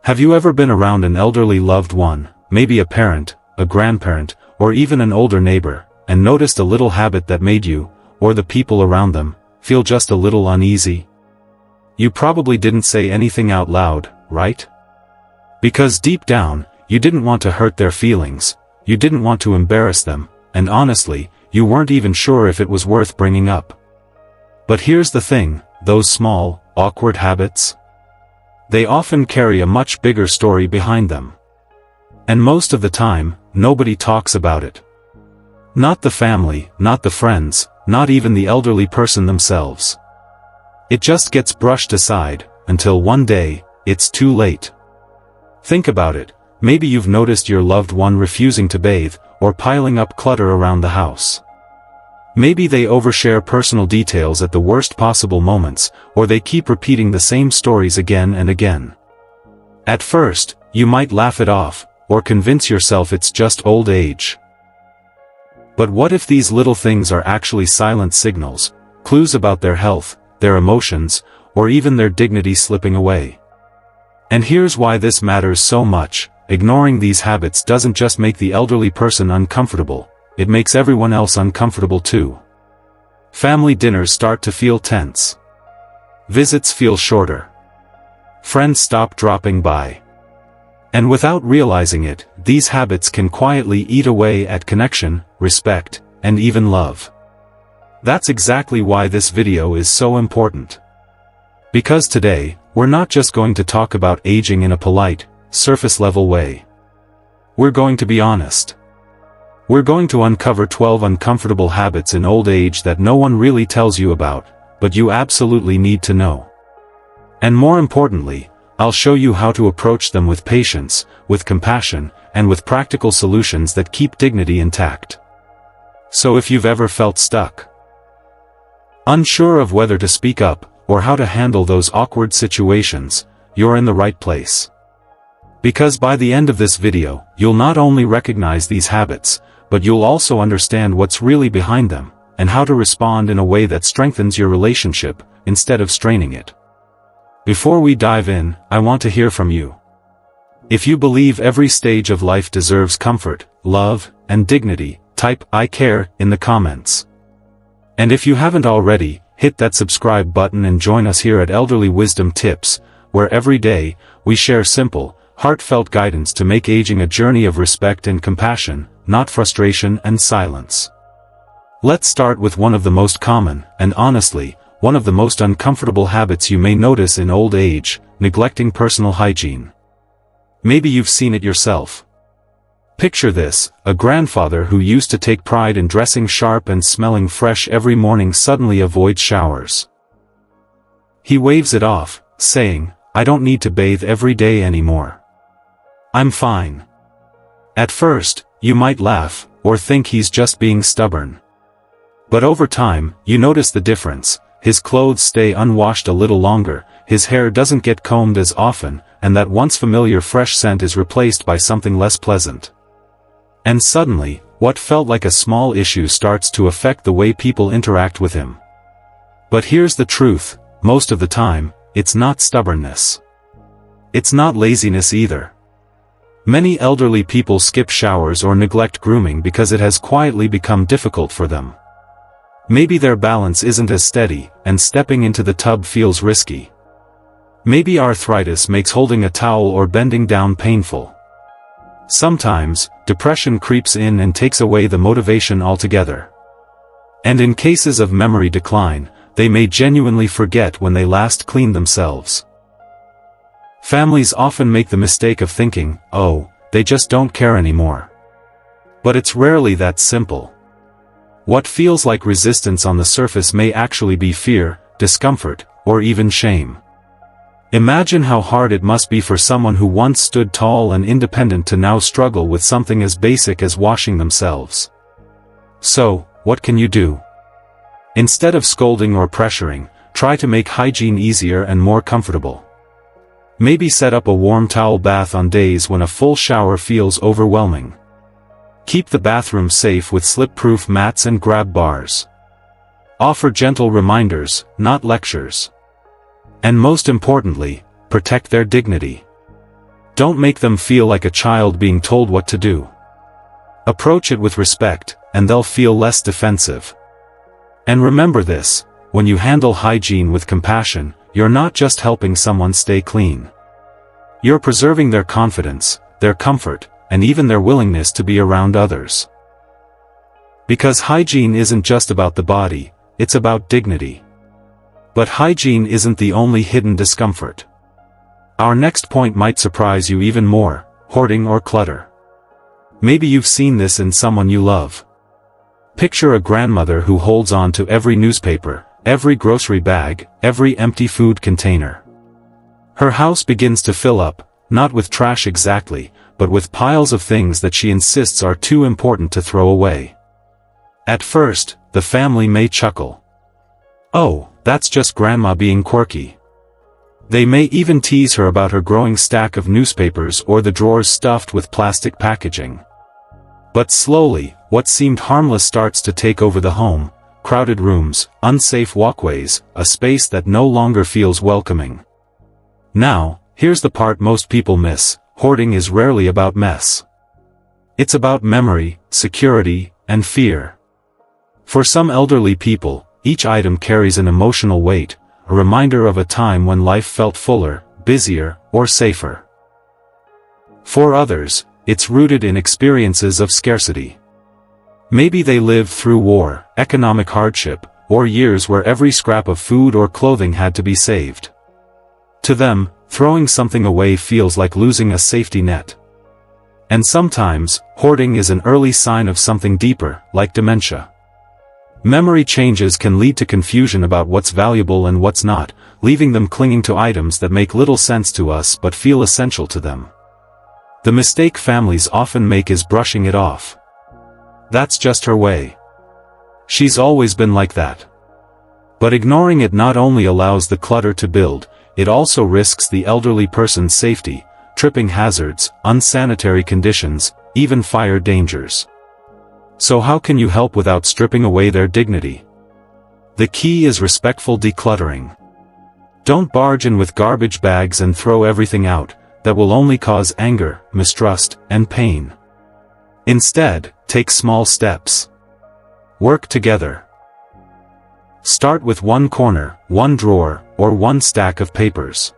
Have you ever been around an elderly loved one, maybe a parent, a grandparent, or even an older neighbor, and noticed a little habit that made you, or the people around them, feel just a little uneasy? You probably didn't say anything out loud, right? Because deep down, you didn't want to hurt their feelings, you didn't want to embarrass them, and honestly, you weren't even sure if it was worth bringing up. But here's the thing, those small, awkward habits? They often carry a much bigger story behind them. And most of the time, nobody talks about it. Not the family, not the friends, not even the elderly person themselves. It just gets brushed aside, until one day, it's too late. Think about it, maybe you've noticed your loved one refusing to bathe, or piling up clutter around the house. Maybe they overshare personal details at the worst possible moments, or they keep repeating the same stories again and again. At first, you might laugh it off, or convince yourself it's just old age. But what if these little things are actually silent signals, clues about their health, their emotions, or even their dignity slipping away? And here's why this matters so much: ignoring these habits doesn't just make the elderly person uncomfortable, it makes everyone else uncomfortable too. Family dinners start to feel tense. Visits feel shorter. Friends stop dropping by. And without realizing it, these habits can quietly eat away at connection, respect, and even love. That's exactly why this video is so important. Because today, we're not just going to talk about aging in a polite, surface-level way. We're going to be honest. We're going to uncover 12 uncomfortable habits in old age that no one really tells you about, but you absolutely need to know. And more importantly, I'll show you how to approach them with patience, with compassion, and with practical solutions that keep dignity intact. So if you've ever felt stuck, unsure of whether to speak up, or how to handle those awkward situations, you're in the right place. Because by the end of this video, you'll not only recognize these habits, but you'll also understand what's really behind them, and how to respond in a way that strengthens your relationship, instead of straining it. Before we dive in, I want to hear from you. If you believe every stage of life deserves comfort, love, and dignity, type "I care" in the comments. And if you haven't already, hit that subscribe button and join us here at Elderly Wisdom Tips, where every day, we share simple, heartfelt guidance to make aging a journey of respect and compassion, not frustration and silence. Let's start with one of the most common, and honestly, one of the most uncomfortable habits you may notice in old age: neglecting personal hygiene. Maybe you've seen it yourself. Picture this: a grandfather who used to take pride in dressing sharp and smelling fresh every morning suddenly avoids showers. He waves it off, saying, "I don't need to bathe every day anymore. I'm fine." At first, you might laugh, or think he's just being stubborn. But over time, you notice the difference: his clothes stay unwashed a little longer, his hair doesn't get combed as often, and that once familiar fresh scent is replaced by something less pleasant. And suddenly, what felt like a small issue starts to affect the way people interact with him. But here's the truth: most of the time, it's not stubbornness. It's not laziness either. Many elderly people skip showers or neglect grooming because it has quietly become difficult for them. Maybe their balance isn't as steady, and stepping into the tub feels risky. Maybe arthritis makes holding a towel or bending down painful. Sometimes, depression creeps in and takes away the motivation altogether. And in cases of memory decline, they may genuinely forget when they last cleaned themselves. Families often make the mistake of thinking, "Oh, they just don't care anymore." But it's rarely that simple. What feels like resistance on the surface may actually be fear, discomfort, or even shame. Imagine how hard it must be for someone who once stood tall and independent to now struggle with something as basic as washing themselves. So, what can you do? Instead of scolding or pressuring, try to make hygiene easier and more comfortable. Maybe set up a warm towel bath on days when a full shower feels overwhelming. Keep the bathroom safe with slip-proof mats and grab bars. Offer gentle reminders, not lectures. And most importantly, protect their dignity. Don't make them feel like a child being told what to do. Approach it with respect, and they'll feel less defensive. And remember this, when you handle hygiene with compassion, you're not just helping someone stay clean. You're preserving their confidence, their comfort, and even their willingness to be around others. Because hygiene isn't just about the body, it's about dignity. But hygiene isn't the only hidden discomfort. Our next point might surprise you even more: hoarding or clutter. Maybe you've seen this in someone you love. Picture a grandmother who holds on to every newspaper, every grocery bag, every empty food container. Her house begins to fill up, not with trash exactly, but with piles of things that she insists are too important to throw away. At first, the family may chuckle. "Oh, that's just Grandma being quirky." They may even tease her about her growing stack of newspapers or the drawers stuffed with plastic packaging. But slowly, what seemed harmless starts to take over the home: crowded rooms, unsafe walkways, a space that no longer feels welcoming. Now, here's the part most people miss: hoarding is rarely about mess. It's about memory, security, and fear. For some elderly people, each item carries an emotional weight, a reminder of a time when life felt fuller, busier, or safer. For others, it's rooted in experiences of scarcity. Maybe they lived through war, economic hardship, or years where every scrap of food or clothing had to be saved. To them, throwing something away feels like losing a safety net. And sometimes, hoarding is an early sign of something deeper, like dementia. Memory changes can lead to confusion about what's valuable and what's not, leaving them clinging to items that make little sense to us but feel essential to them. The mistake families often make is brushing it off. That's just her way. She's always been like that. But ignoring it not only allows the clutter to build, it also risks the elderly person's safety, tripping hazards, unsanitary conditions, even fire dangers. So how can you help without stripping away their dignity? The key is respectful decluttering. Don't barge in with garbage bags and throw everything out. That will only cause anger, mistrust, and pain. Instead, take small steps. Work together. Start with one corner, one drawer, or one stack of papers.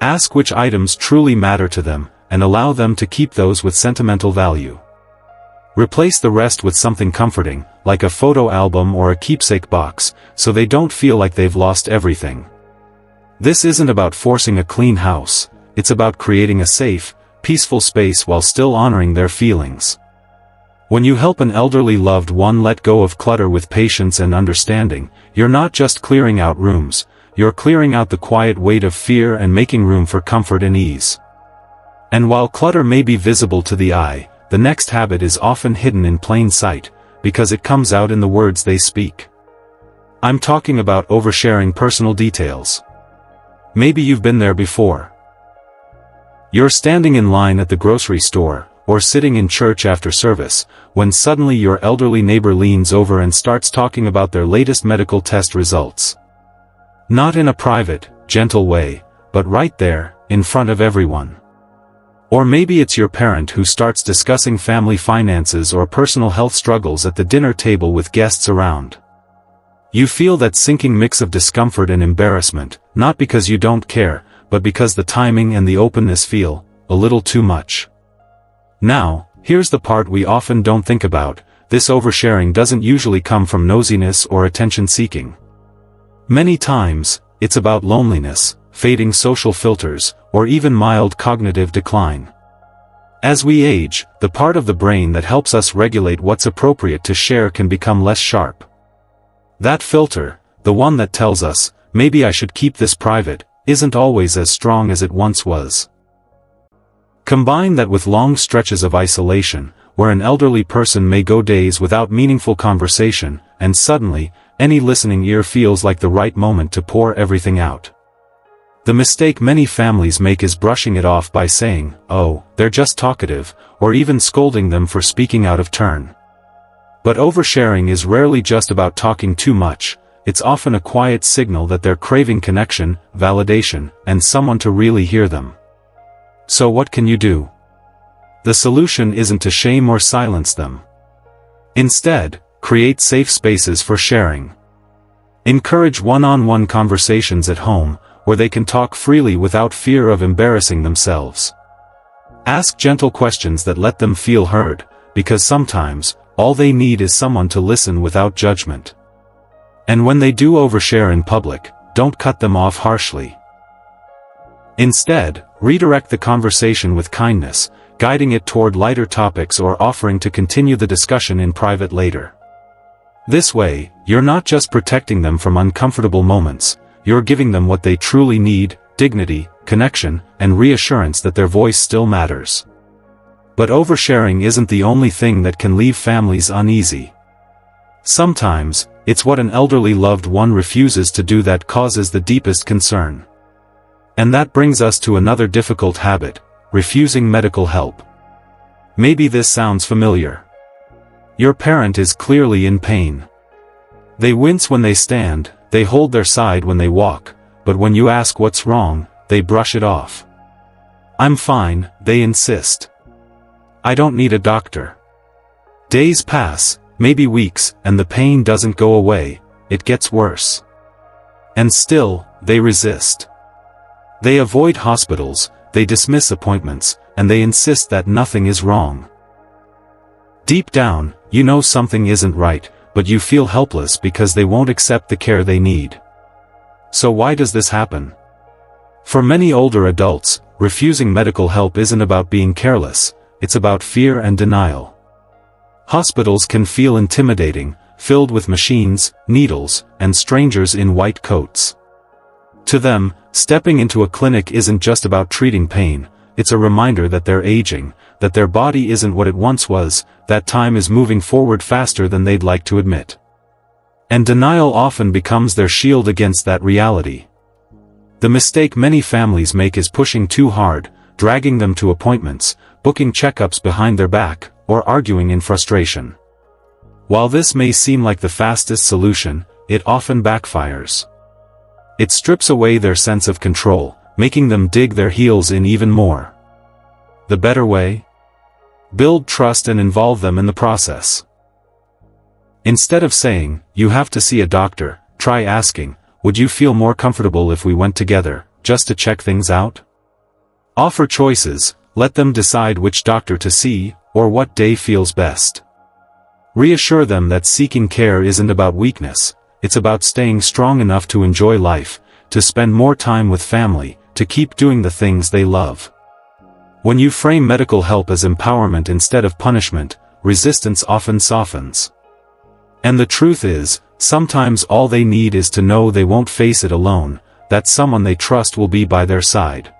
Ask which items truly matter to them, and allow them to keep those with sentimental value. Replace the rest with something comforting, like a photo album or a keepsake box, so they don't feel like they've lost everything. This isn't about forcing a clean house. It's about creating a safe, peaceful space while still honoring their feelings. When you help an elderly loved one let go of clutter with patience and understanding, you're not just clearing out rooms, you're clearing out the quiet weight of fear and making room for comfort and ease. And while clutter may be visible to the eye, the next habit is often hidden in plain sight, because it comes out in the words they speak. I'm talking about oversharing personal details. Maybe you've been there before. You're standing in line at the grocery store, or sitting in church after service, when suddenly your elderly neighbor leans over and starts talking about their latest medical test results. Not in a private, gentle way, but right there, in front of everyone. Or maybe it's your parent who starts discussing family finances or personal health struggles at the dinner table with guests around. You feel that sinking mix of discomfort and embarrassment, not because you don't care, but because the timing and the openness feel a little too much. Now, here's the part we often don't think about: this oversharing doesn't usually come from nosiness or attention-seeking. Many times, it's about loneliness, fading social filters, or even mild cognitive decline. As we age, the part of the brain that helps us regulate what's appropriate to share can become less sharp. That filter, the one that tells us, maybe I should keep this private, isn't always as strong as it once was. Combine that with long stretches of isolation, where an elderly person may go days without meaningful conversation, and suddenly, any listening ear feels like the right moment to pour everything out. The mistake many families make is brushing it off by saying, "Oh, they're just talkative," or even scolding them for speaking out of turn. But oversharing is rarely just about talking too much. It's often a quiet signal that they're craving connection, validation, and someone to really hear them. So what can you do? The solution isn't to shame or silence them. Instead, create safe spaces for sharing. Encourage one-on-one conversations at home, where they can talk freely without fear of embarrassing themselves. Ask gentle questions that let them feel heard, because sometimes, all they need is someone to listen without judgment. And when they do overshare in public, don't cut them off harshly. Instead, redirect the conversation with kindness, guiding it toward lighter topics or offering to continue the discussion in private later. This way, you're not just protecting them from uncomfortable moments, you're giving them what they truly need: dignity, connection, and reassurance that their voice still matters. But oversharing isn't the only thing that can leave families uneasy. Sometimes, it's what an elderly loved one refuses to do that causes the deepest concern. And that brings us to another difficult habit: refusing medical help. Maybe this sounds familiar. Your parent is clearly in pain. They wince when they stand, they hold their side when they walk, but when you ask what's wrong, they brush it off. "I'm fine," they insist. "I don't need a doctor." Days pass, maybe weeks, and the pain doesn't go away, it gets worse. And still, they resist. They avoid hospitals, they dismiss appointments, and they insist that nothing is wrong. Deep down, you know something isn't right, but you feel helpless because they won't accept the care they need. So why does this happen? For many older adults, refusing medical help isn't about being careless, it's about fear and denial. Hospitals can feel intimidating, filled with machines, needles, and strangers in white coats. To them, stepping into a clinic isn't just about treating pain, it's a reminder that they're aging, that their body isn't what it once was, that time is moving forward faster than they'd like to admit. And denial often becomes their shield against that reality. The mistake many families make is pushing too hard, dragging them to appointments, booking checkups behind their back, or arguing in frustration. While this may seem like the fastest solution, it often backfires. It strips away their sense of control, making them dig their heels in even more. The better way? Build trust and involve them in the process. Instead of saying, "You have to see a doctor," try asking, "Would you feel more comfortable if we went together, just to check things out?" Offer choices, let them decide which doctor to see, or what day feels best. Reassure them that seeking care isn't about weakness, it's about staying strong enough to enjoy life, to spend more time with family, to keep doing the things they love. When you frame medical help as empowerment instead of punishment, resistance often softens. And the truth is, sometimes all they need is to know they won't face it alone, that someone they trust will be by their side.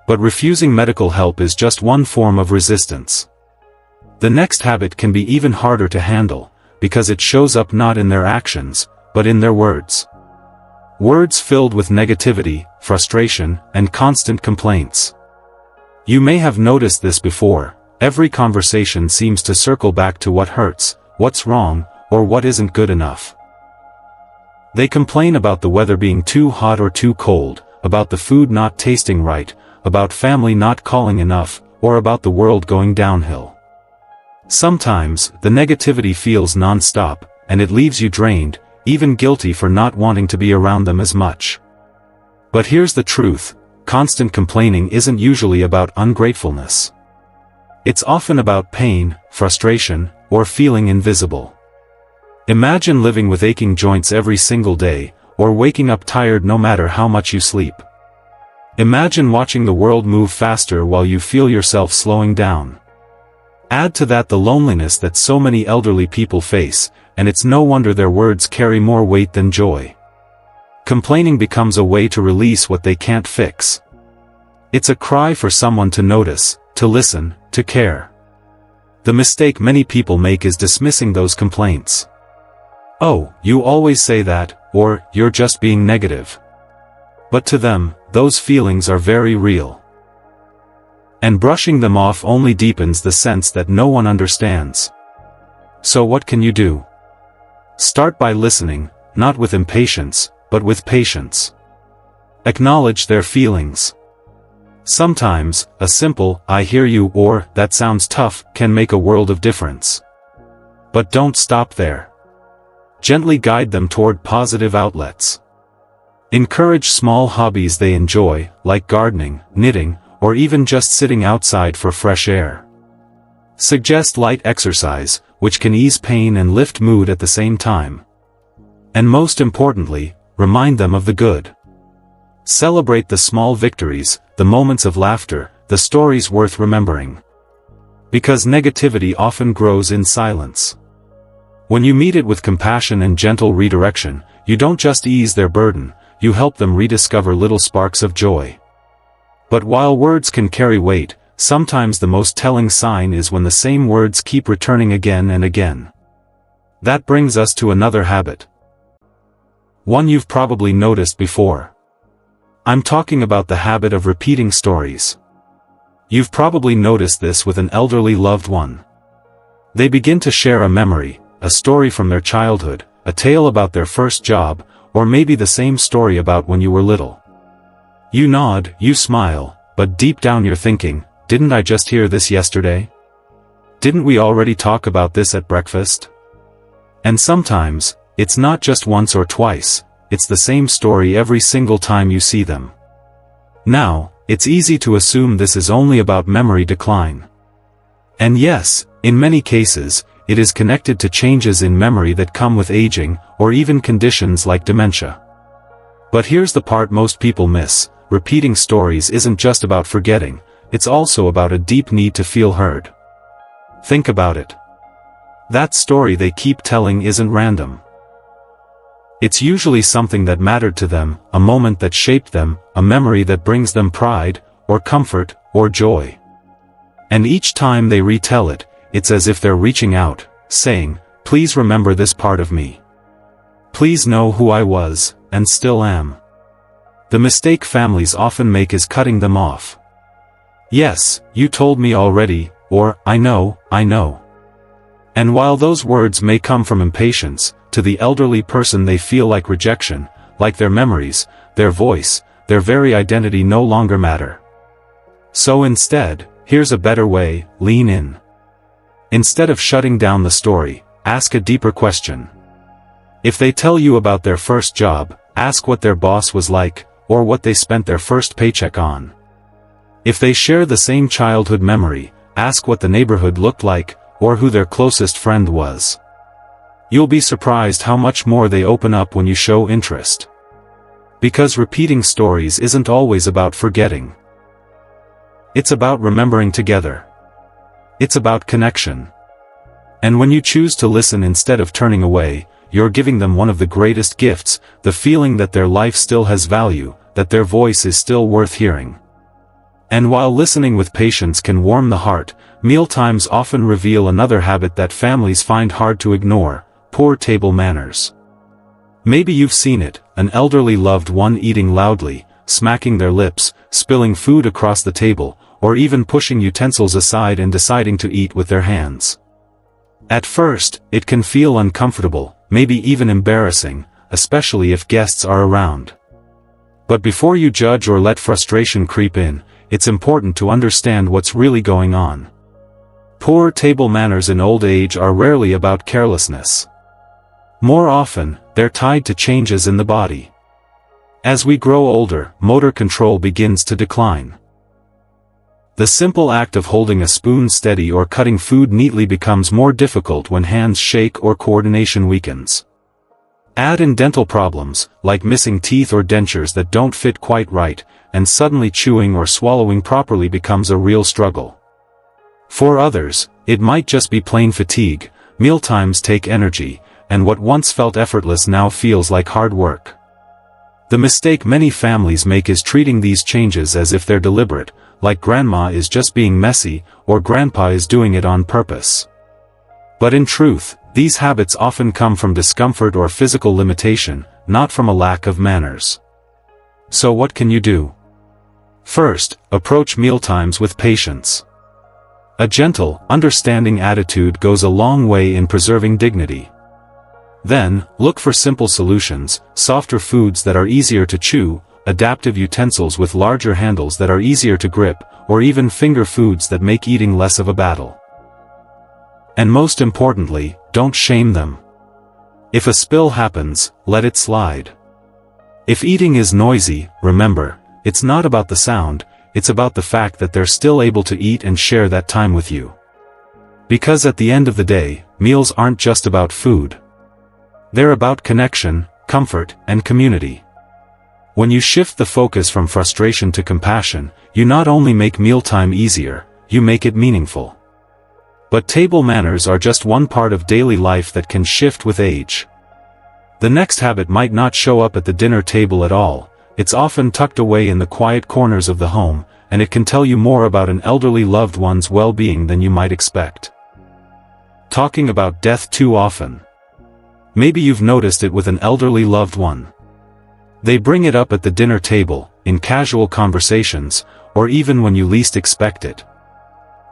But refusing medical help is just one form of resistance. The next habit can be even harder to handle, because it shows up not in their actions, but in their words. Words filled with negativity, frustration, and constant complaints. You may have noticed this before: every conversation seems to circle back to what hurts, what's wrong, or what isn't good enough. They complain about the weather being too hot or too cold, about the food not tasting right, about family not calling enough, or about the world going downhill. Sometimes, the negativity feels non-stop, and it leaves you drained, even guilty for not wanting to be around them as much. But here's the truth: constant complaining isn't usually about ungratefulness. It's often about pain, frustration, or feeling invisible. Imagine living with aching joints every single day, or waking up tired no matter how much you sleep. Imagine watching the world move faster while you feel yourself slowing down. Add to that the loneliness that so many elderly people face, and it's no wonder their words carry more weight than joy. Complaining becomes a way to release what they can't fix. It's a cry for someone to notice, to listen, to care. The mistake many people make is dismissing those complaints. "Oh, you always say that," or "You're just being negative." But to them, those feelings are very real. And brushing them off only deepens the sense that no one understands. So what can you do? Start by listening, not with impatience, but with patience. Acknowledge their feelings. Sometimes, a simple, "I hear you" or "that sounds tough" can make a world of difference. But don't stop there. Gently guide them toward positive outlets. Encourage small hobbies they enjoy, like gardening, knitting, or even just sitting outside for fresh air. Suggest light exercise, which can ease pain and lift mood at the same time. And most importantly, remind them of the good. Celebrate the small victories, the moments of laughter, the stories worth remembering. Because negativity often grows in silence. When you meet it with compassion and gentle redirection, you don't just ease their burden, you help them rediscover little sparks of joy. But while words can carry weight, sometimes the most telling sign is when the same words keep returning again and again. That brings us to another habit. One you've probably noticed before. I'm talking about the habit of repeating stories. You've probably noticed this with an elderly loved one. They begin to share a memory, a story from their childhood, a tale about their first job, or maybe the same story about when you were little. You nod, you smile, but deep down you're thinking, "Didn't I just hear this yesterday? Didn't we already talk about this at breakfast?" And sometimes, it's not just once or twice, it's the same story every single time you see them. Now, it's easy to assume this is only about memory decline. And yes, in many cases, it is connected to changes in memory that come with aging, or even conditions like dementia. But here's the part most people miss: repeating stories isn't just about forgetting, it's also about a deep need to feel heard. Think about it. That story they keep telling isn't random. It's usually something that mattered to them, a moment that shaped them, a memory that brings them pride, or comfort, or joy. And each time they retell it, it's as if they're reaching out, saying, "Please remember this part of me. Please know who I was, and still am." The mistake families often make is cutting them off. "Yes, you told me already," or I know. And while those words may come from impatience, to the elderly person they feel like rejection, like their memories, their voice, their very identity no longer matter. So instead, here's a better way: lean in. Instead of shutting down the story, ask a deeper question. If they tell you about their first job, ask what their boss was like, or what they spent their first paycheck on. If they share the same childhood memory, ask what the neighborhood looked like, or who their closest friend was. You'll be surprised how much more they open up when you show interest. Because repeating stories isn't always about forgetting. It's about remembering together. It's about connection. And when you choose to listen instead of turning away, you're giving them one of the greatest gifts, the feeling that their life still has value, that their voice is still worth hearing. And while listening with patience can warm the heart, mealtimes often reveal another habit that families find hard to ignore: poor table manners. Maybe you've seen it, an elderly loved one eating loudly, smacking their lips, spilling food across the table, or even pushing utensils aside and deciding to eat with their hands. At first, it can feel uncomfortable, maybe even embarrassing, especially if guests are around. But before you judge or let frustration creep in, it's important to understand what's really going on. Poor table manners in old age are rarely about carelessness. More often, they're tied to changes in the body. As we grow older, motor control begins to decline. The simple act of holding a spoon steady or cutting food neatly becomes more difficult when hands shake or coordination weakens. Add in dental problems, like missing teeth or dentures that don't fit quite right, and suddenly chewing or swallowing properly becomes a real struggle. For others, it might just be plain fatigue. Mealtimes take energy, and what once felt effortless now feels like hard work. The mistake many families make is treating these changes as if they're deliberate, like grandma is just being messy, or grandpa is doing it on purpose. But in truth, these habits often come from discomfort or physical limitation, not from a lack of manners. So what can you do? First, approach mealtimes with patience. A gentle, understanding attitude goes a long way in preserving dignity. Then, look for simple solutions, softer foods that are easier to chew, adaptive utensils with larger handles that are easier to grip, or even finger foods that make eating less of a battle. And most importantly, don't shame them. If a spill happens, let it slide. If eating is noisy, remember, it's not about the sound, it's about the fact that they're still able to eat and share that time with you. Because at the end of the day, meals aren't just about food. They're about connection, comfort, and community. When you shift the focus from frustration to compassion, you not only make mealtime easier, you make it meaningful. But table manners are just one part of daily life that can shift with age. The next habit might not show up at the dinner table at all, it's often tucked away in the quiet corners of the home, and it can tell you more about an elderly loved one's well-being than you might expect. Talking about death too often. Maybe you've noticed it with an elderly loved one. They bring it up at the dinner table, in casual conversations, or even when you least expect it.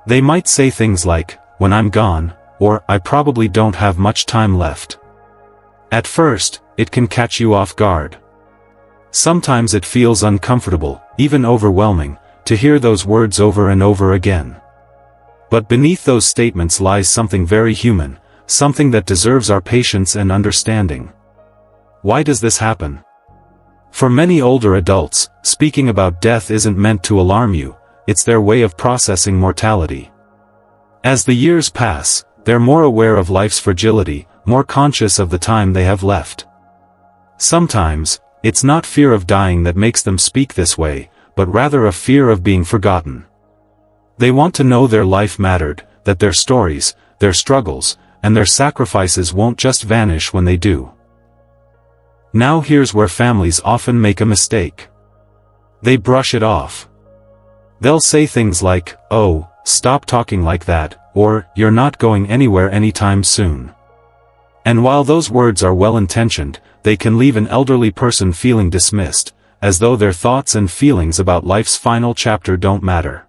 They might say things like, "When I'm gone," or "I probably don't have much time left." At first, it can catch you off guard. Sometimes it feels uncomfortable, even overwhelming, to hear those words over and over again. But beneath those statements lies something very human, something that deserves our patience and understanding. Why does this happen? For many older adults, speaking about death isn't meant to alarm you, it's their way of processing mortality. As the years pass, they're more aware of life's fragility, more conscious of the time they have left. Sometimes, it's not fear of dying that makes them speak this way, but rather a fear of being forgotten. They want to know their life mattered, that their stories, their struggles, and their sacrifices won't just vanish when they do. Now here's where families often make a mistake. They brush it off. They'll say things like, "Oh, stop talking like that," or "You're not going anywhere anytime soon." And while those words are well-intentioned, they can leave an elderly person feeling dismissed, as though their thoughts and feelings about life's final chapter don't matter.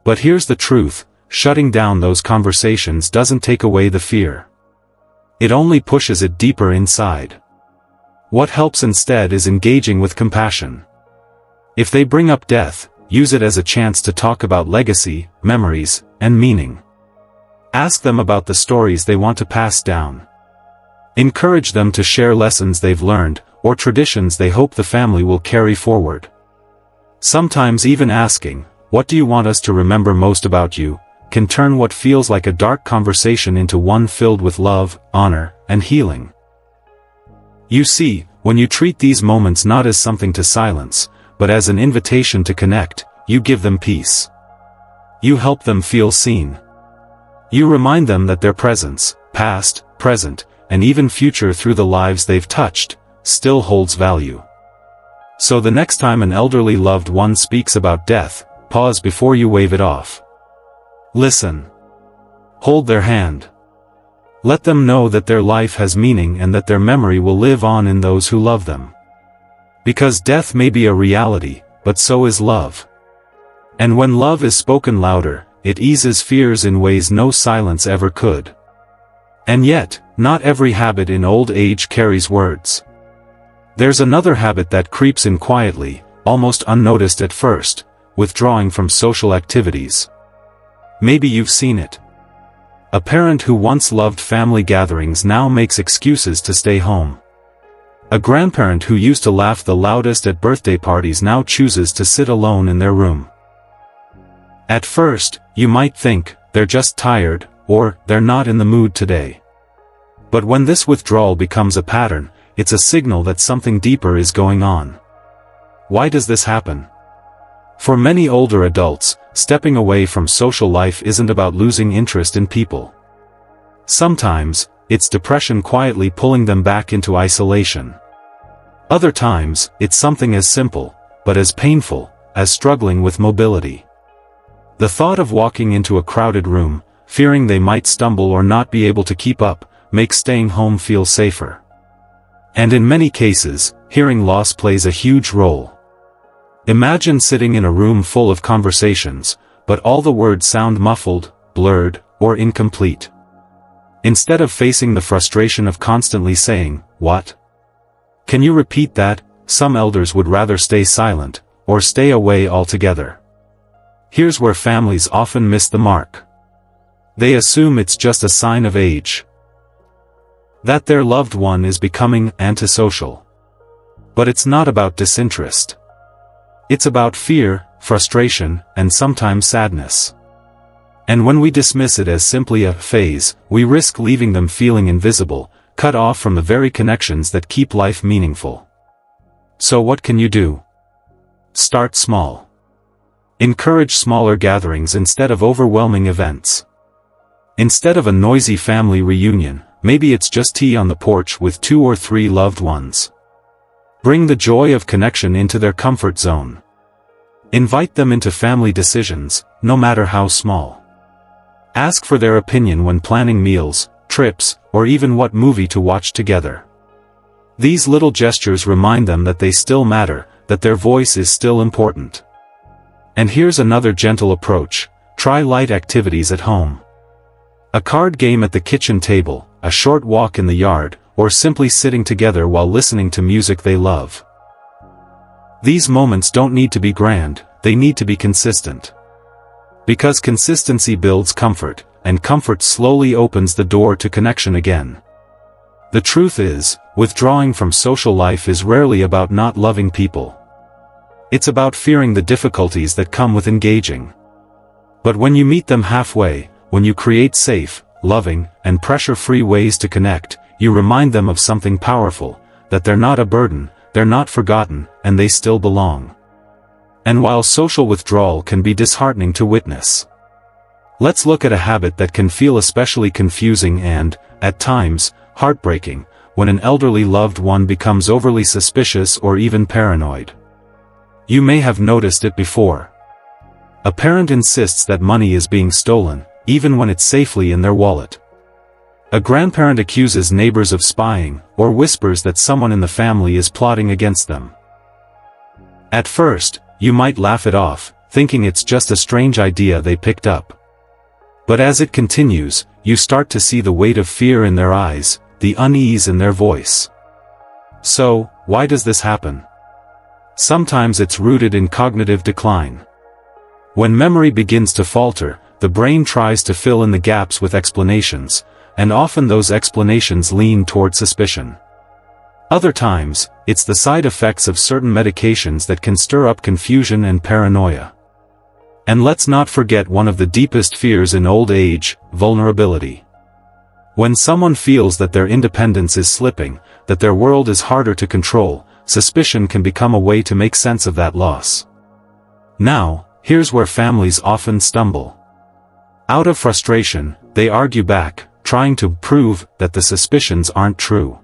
But here's the truth, shutting down those conversations doesn't take away the fear. It only pushes it deeper inside. What helps instead is engaging with compassion. If they bring up death, use it as a chance to talk about legacy, memories, and meaning. Ask them about the stories they want to pass down. Encourage them to share lessons they've learned, or traditions they hope the family will carry forward. Sometimes even asking, "What do you want us to remember most about you?" can turn what feels like a dark conversation into one filled with love, honor, and healing. You see, when you treat these moments not as something to silence, but as an invitation to connect, you give them peace. You help them feel seen. You remind them that their presence, past, present, and even future through the lives they've touched, still holds value. So the next time an elderly loved one speaks about death, pause before you wave it off. Listen. Hold their hand. Let them know that their life has meaning and that their memory will live on in those who love them. Because death may be a reality, but so is love. And when love is spoken louder, it eases fears in ways no silence ever could. And yet, not every habit in old age carries words. There's another habit that creeps in quietly, almost unnoticed at first, withdrawing from social activities. Maybe you've seen it. A parent who once loved family gatherings now makes excuses to stay home. A grandparent who used to laugh the loudest at birthday parties now chooses to sit alone in their room. At first, you might think, they're just tired, or they're not in the mood today. But when this withdrawal becomes a pattern, it's a signal that something deeper is going on. Why does this happen? For many older adults, stepping away from social life isn't about losing interest in people. Sometimes, it's depression quietly pulling them back into isolation. Other times, it's something as simple, but as painful, as struggling with mobility. The thought of walking into a crowded room, fearing they might stumble or not be able to keep up, makes staying home feel safer. And in many cases, hearing loss plays a huge role. Imagine sitting in a room full of conversations, but all the words sound muffled, blurred, or incomplete. Instead of facing the frustration of constantly saying, "What? Can you repeat that?" some elders would rather stay silent, or stay away altogether. Here's where families often miss the mark. They assume it's just a sign of age, that their loved one is becoming antisocial. But it's not about disinterest. It's about fear, frustration, and sometimes sadness. And when we dismiss it as simply a phase, we risk leaving them feeling invisible, cut off from the very connections that keep life meaningful. So what can you do? Start small. Encourage smaller gatherings instead of overwhelming events. Instead of a noisy family reunion, maybe it's just tea on the porch with 2 or 3 loved ones. Bring the joy of connection into their comfort zone. Invite them into family decisions, no matter how small. Ask for their opinion when planning meals, trips, or even what movie to watch together. These little gestures remind them that they still matter, that their voice is still important. And here's another gentle approach: try light activities at home. A card game at the kitchen table, a short walk in the yard, or simply sitting together while listening to music they love. These moments don't need to be grand, they need to be consistent. Because consistency builds comfort, and comfort slowly opens the door to connection again. The truth is, withdrawing from social life is rarely about not loving people. It's about fearing the difficulties that come with engaging. But when you meet them halfway, when you create safe, loving, and pressure-free ways to connect, you remind them of something powerful, that they're not a burden, they're not forgotten, and they still belong. And while social withdrawal can be disheartening to witness, let's look at a habit that can feel especially confusing and, at times, heartbreaking, when an elderly loved one becomes overly suspicious or even paranoid. You may have noticed it before. A parent insists that money is being stolen, even when it's safely in their wallet. A grandparent accuses neighbors of spying, or whispers that someone in the family is plotting against them. At first, you might laugh it off, thinking it's just a strange idea they picked up. But as it continues, you start to see the weight of fear in their eyes, the unease in their voice. So, why does this happen? Sometimes it's rooted in cognitive decline. When memory begins to falter, the brain tries to fill in the gaps with explanations, and often those explanations lean toward suspicion. Other times, it's the side effects of certain medications that can stir up confusion and paranoia. And let's not forget one of the deepest fears in old age: vulnerability. When someone feels that their independence is slipping, that their world is harder to control, suspicion can become a way to make sense of that loss. Now, here's where families often stumble. Out of frustration, they argue back, trying to prove that the suspicions aren't true.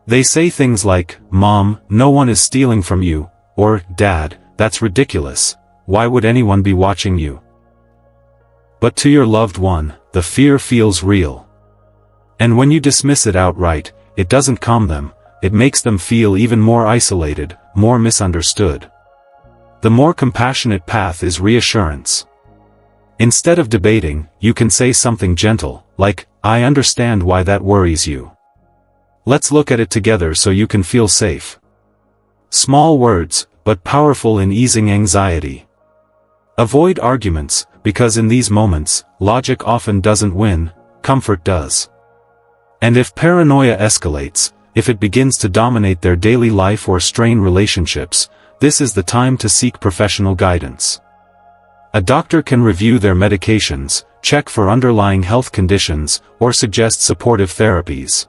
They say things like, "Mom, no one is stealing from you," or, "Dad, that's ridiculous, why would anyone be watching you?" But to your loved one, the fear feels real. And when you dismiss it outright, it doesn't calm them, it makes them feel even more isolated, more misunderstood. The more compassionate path is reassurance. Instead of debating, you can say something gentle, like, "I understand why that worries you. Let's look at it together so you can feel safe." Small words, but powerful in easing anxiety. Avoid arguments, because in these moments, logic often doesn't win, comfort does. And if paranoia escalates, if it begins to dominate their daily life or strain relationships, this is the time to seek professional guidance. A doctor can review their medications, check for underlying health conditions, or suggest supportive therapies.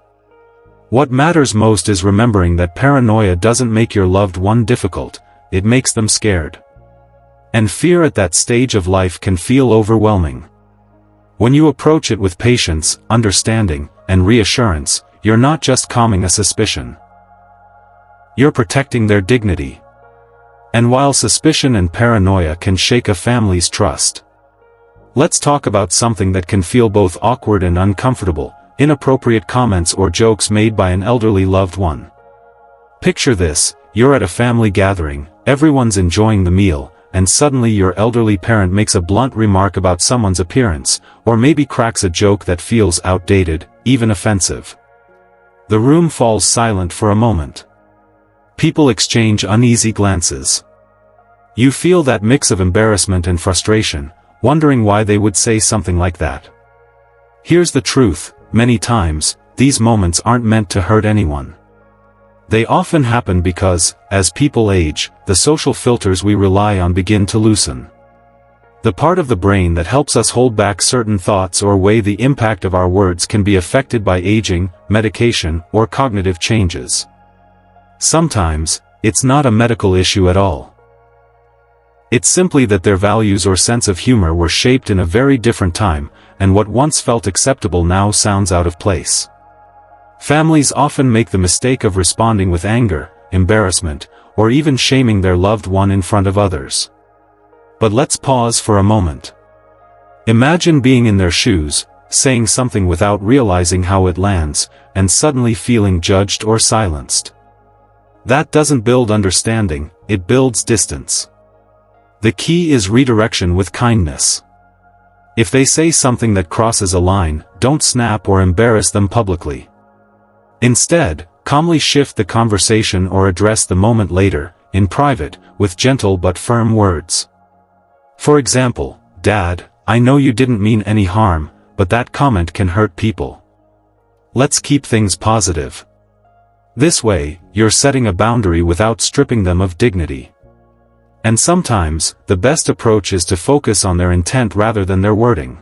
What matters most is remembering that paranoia doesn't make your loved one difficult, it makes them scared. And fear at that stage of life can feel overwhelming. When you approach it with patience, understanding, and reassurance, you're not just calming a suspicion. You're protecting their dignity. And while suspicion and paranoia can shake a family's trust, let's talk about something that can feel both awkward and uncomfortable: inappropriate comments or jokes made by an elderly loved one. Picture this: you're at a family gathering, everyone's enjoying the meal, and suddenly your elderly parent makes a blunt remark about someone's appearance, or maybe cracks a joke that feels outdated, even offensive. The room falls silent for a moment. People exchange uneasy glances. You feel that mix of embarrassment and frustration, wondering why they would say something like that. Here's the truth, many times, these moments aren't meant to hurt anyone. They often happen because, as people age, the social filters we rely on begin to loosen. The part of the brain that helps us hold back certain thoughts or weigh the impact of our words can be affected by aging, medication, or cognitive changes. Sometimes, it's not a medical issue at all. It's simply that their values or sense of humor were shaped in a very different time, and what once felt acceptable now sounds out of place. Families often make the mistake of responding with anger, embarrassment, or even shaming their loved one in front of others. But let's pause for a moment. Imagine being in their shoes, saying something without realizing how it lands, and suddenly feeling judged or silenced. That doesn't build understanding, it builds distance. The key is redirection with kindness. If they say something that crosses a line, don't snap or embarrass them publicly. Instead, calmly shift the conversation or address the moment later, in private, with gentle but firm words. For example, "Dad, I know you didn't mean any harm, but that comment can hurt people. Let's keep things positive." This way, you're setting a boundary without stripping them of dignity. And sometimes, the best approach is to focus on their intent rather than their wording.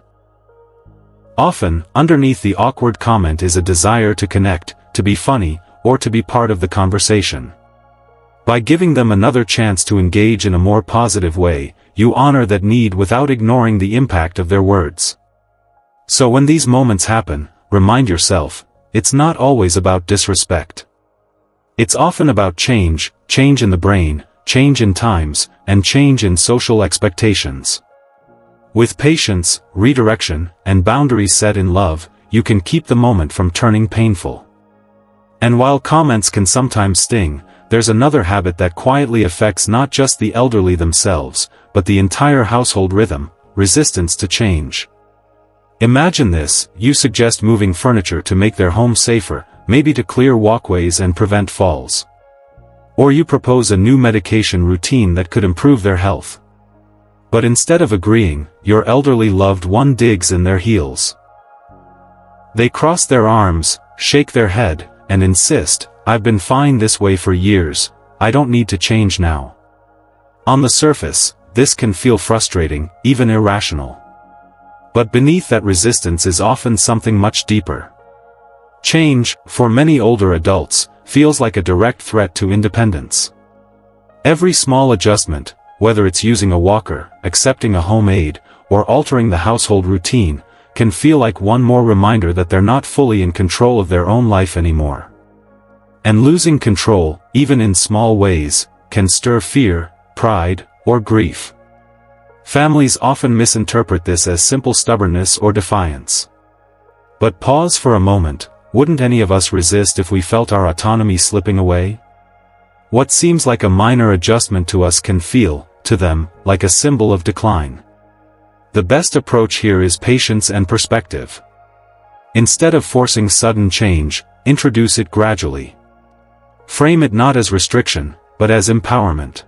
Often, underneath the awkward comment is a desire to connect, to be funny, or to be part of the conversation. By giving them another chance to engage in a more positive way, you honor that need without ignoring the impact of their words. So when these moments happen, remind yourself, it's not always about disrespect. It's often about change in the brain, change in times, and change in social expectations. With patience, redirection, and boundaries set in love, you can keep the moment from turning painful. And while comments can sometimes sting, there's another habit that quietly affects not just the elderly themselves, but the entire household rhythm: resistance to change. Imagine this: you suggest moving furniture to make their home safer, maybe to clear walkways and prevent falls. Or you propose a new medication routine that could improve their health. But instead of agreeing, your elderly loved one digs in their heels. They cross their arms, shake their head, and insist, "I've been fine this way for years, I don't need to change now." On the surface, this can feel frustrating, even irrational. But beneath that resistance is often something much deeper. Change, for many older adults, feels like a direct threat to independence. Every small adjustment, whether it's using a walker, accepting a home aid, or altering the household routine, can feel like one more reminder that they're not fully in control of their own life anymore. And losing control, even in small ways, can stir fear, pride, or grief. Families often misinterpret this as simple stubbornness or defiance. But pause for a moment: wouldn't any of us resist if we felt our autonomy slipping away? What seems like a minor adjustment to us can feel, to them, like a symbol of decline. The best approach here is patience and perspective. Instead of forcing sudden change, introduce it gradually. Frame it not as restriction, but as empowerment.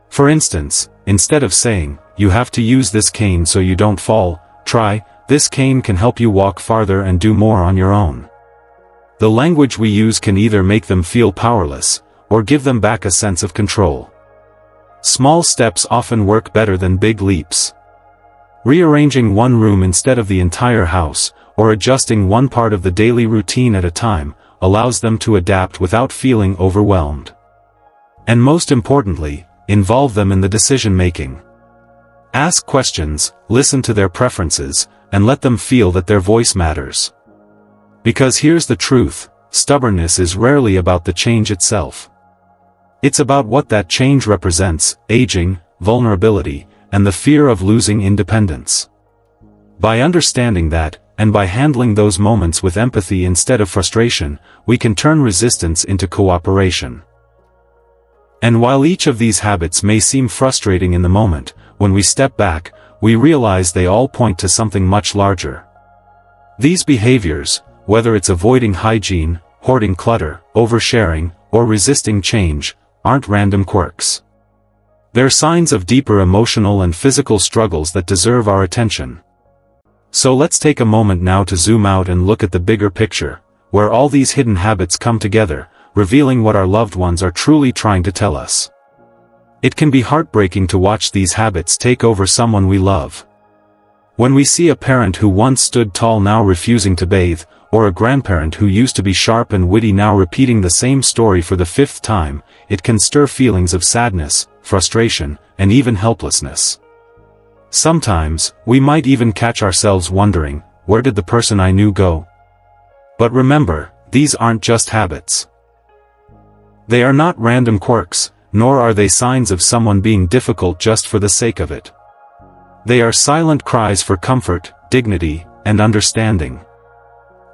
For instance, instead of saying, "You have to use this cane so you don't fall," try, "This cane can help you walk farther and do more on your own." The language we use can either make them feel powerless, or give them back a sense of control. Small steps often work better than big leaps. Rearranging one room instead of the entire house, or adjusting one part of the daily routine at a time, allows them to adapt without feeling overwhelmed. And most importantly, involve them in the decision-making. Ask questions, listen to their preferences, and let them feel that their voice matters. Because here's the truth: stubbornness is rarely about the change itself. It's about what that change represents: aging, vulnerability, and the fear of losing independence. By understanding that, and by handling those moments with empathy instead of frustration, we can turn resistance into cooperation. And while each of these habits may seem frustrating in the moment, when we step back, we realize they all point to something much larger. These behaviors, whether it's avoiding hygiene, hoarding clutter, oversharing, or resisting change, aren't random quirks. They're signs of deeper emotional and physical struggles that deserve our attention. So let's take a moment now to zoom out and look at the bigger picture, where all these hidden habits come together, revealing what our loved ones are truly trying to tell us. It can be heartbreaking to watch these habits take over someone we love. When we see a parent who once stood tall now refusing to bathe, or a grandparent who used to be sharp and witty now repeating the same story for the 5th time, it can stir feelings of sadness, frustration, and even helplessness. Sometimes, we might even catch ourselves wondering, where did the person I knew go? But remember, these aren't just habits. They are not random quirks, nor are they signs of someone being difficult just for the sake of it. They are silent cries for comfort, dignity, and understanding.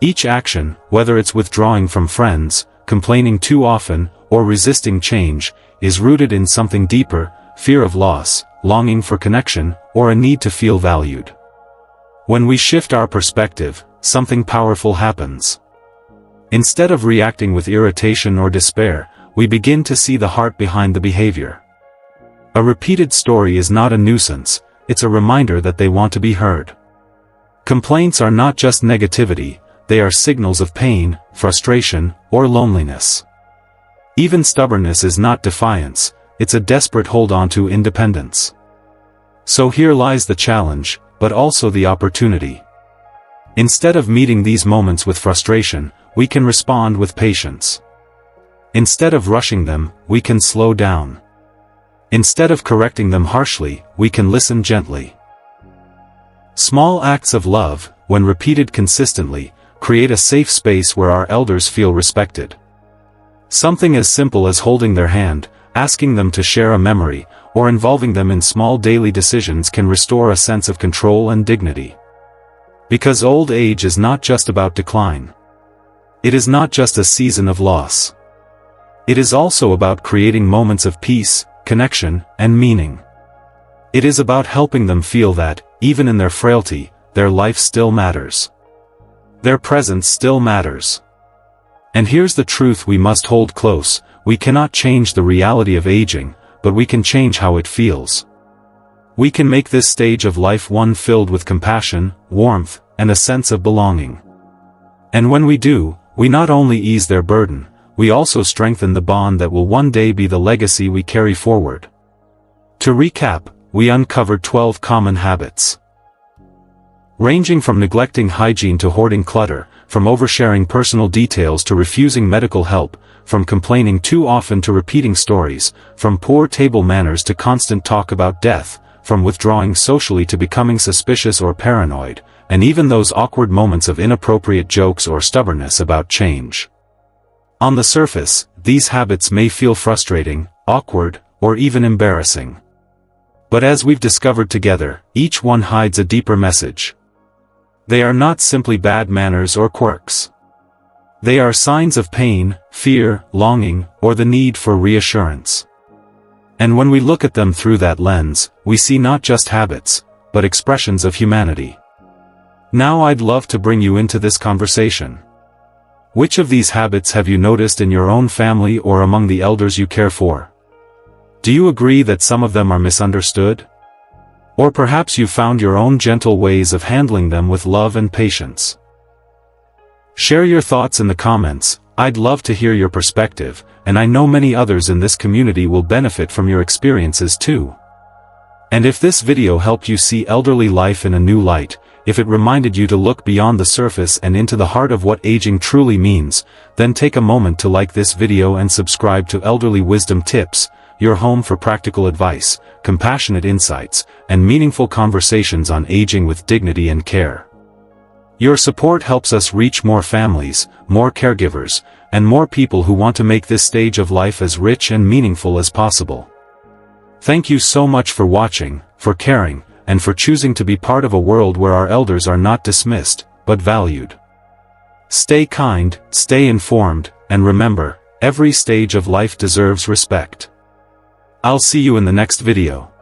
Each action, whether it's withdrawing from friends, complaining too often, or resisting change, is rooted in something deeper: fear of loss, longing for connection, or a need to feel valued. When we shift our perspective, something powerful happens. Instead of reacting with irritation or despair, we begin to see the heart behind the behavior. A repeated story is not a nuisance, it's a reminder that they want to be heard. Complaints are not just negativity, they are signals of pain, frustration, or loneliness. Even stubbornness is not defiance, it's a desperate hold on to independence. So here lies the challenge, but also the opportunity. Instead of meeting these moments with frustration, we can respond with patience. Instead of rushing them, we can slow down. Instead of correcting them harshly, we can listen gently. Small acts of love, when repeated consistently, create a safe space where our elders feel respected. Something as simple as holding their hand, asking them to share a memory, or involving them in small daily decisions can restore a sense of control and dignity. Because old age is not just about decline. It is not just a season of loss. It is also about creating moments of peace, connection, and meaning. It is about helping them feel that, even in their frailty, their life still matters. Their presence still matters. And here's the truth we must hold close: we cannot change the reality of aging, but we can change how it feels. We can make this stage of life one filled with compassion, warmth, and a sense of belonging. And when we do, we not only ease their burden, we also strengthen the bond that will one day be the legacy we carry forward. To recap, we uncovered 12 common habits. Ranging from neglecting hygiene to hoarding clutter, from oversharing personal details to refusing medical help, from complaining too often to repeating stories, from poor table manners to constant talk about death, from withdrawing socially to becoming suspicious or paranoid, and even those awkward moments of inappropriate jokes or stubbornness about change. On the surface, these habits may feel frustrating, awkward, or even embarrassing. But as we've discovered together, each one hides a deeper message. They are not simply bad manners or quirks. They are signs of pain, fear, longing, or the need for reassurance. And when we look at them through that lens, we see not just habits, but expressions of humanity. Now I'd love to bring you into this conversation. Which of these habits have you noticed in your own family or among the elders you care for? Do you agree that some of them are misunderstood? Or perhaps you found your own gentle ways of handling them with love and patience? Share your thoughts in the comments. I'd love to hear your perspective, and I know many others in this community will benefit from your experiences too. And if this video helped you see elderly life in a new light, if it reminded you to look beyond the surface and into the heart of what aging truly means, then take a moment to like this video and subscribe to Elderly Wisdom Tips, your home for practical advice, compassionate insights, and meaningful conversations on aging with dignity and care. Your support helps us reach more families, more caregivers, and more people who want to make this stage of life as rich and meaningful as possible. Thank you so much for watching, for caring, and for choosing to be part of a world where our elders are not dismissed, but valued. Stay kind, stay informed, and remember, every stage of life deserves respect. I'll see you in the next video.